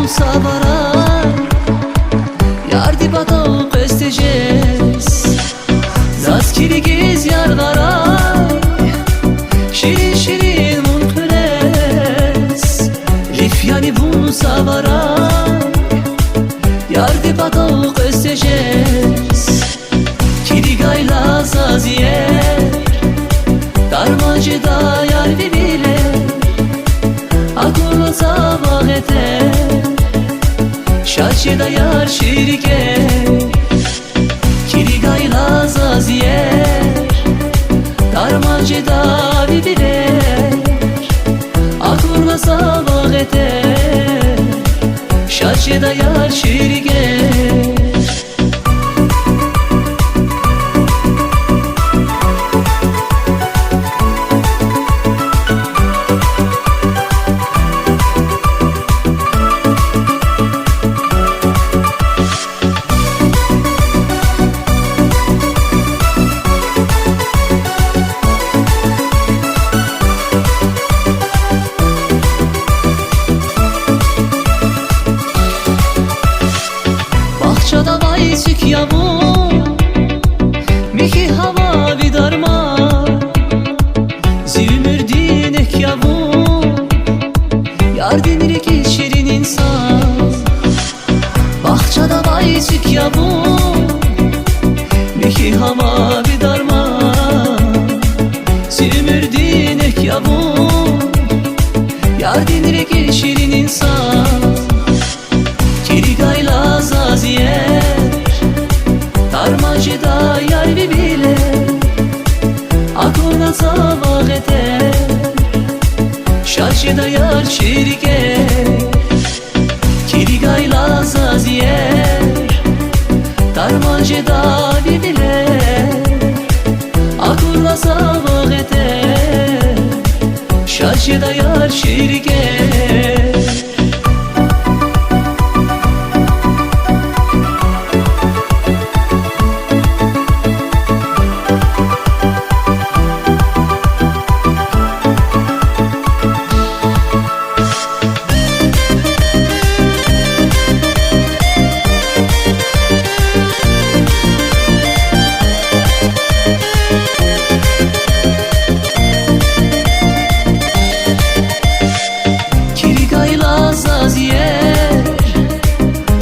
savara Yardi bada kösteceğiz Zaskirigiz yargara Şirin şirin munkules Rifyani bunu savara Yardi bada kösteceğiz Kirigayla zaziyer Darmacıda yar bibile Akula zavağete Şaçıda yar şirike Kirigayla zaziyer Darmacıda bibile Akula zavağete Şaçıda yar şirike Bahçada vay sük yavu Miki hava vidarma Zümürdin ek yavu Yardinir ki şirin insan Bahçada vay sük yavu Miki hava vidarma Zümürdin ek yavu Yardinir ki şirin insan Kirigayla zaziyer Darmacıda yar bibile Akuna zavağete Şaçıda yar şirike Kirigayla zaziyer Darmacıda bibile Akuna zavağete Şaçıda yar şirike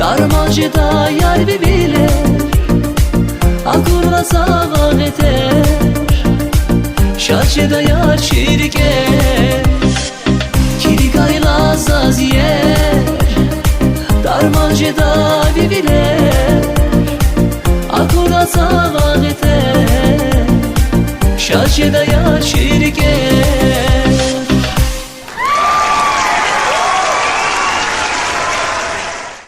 Darmacıda yar bibile Akurla zavağete Şaçıda yar şirike Kirigayla zaziyer Darmacıda bibile Akurla zavağete Şaçıda yar şirike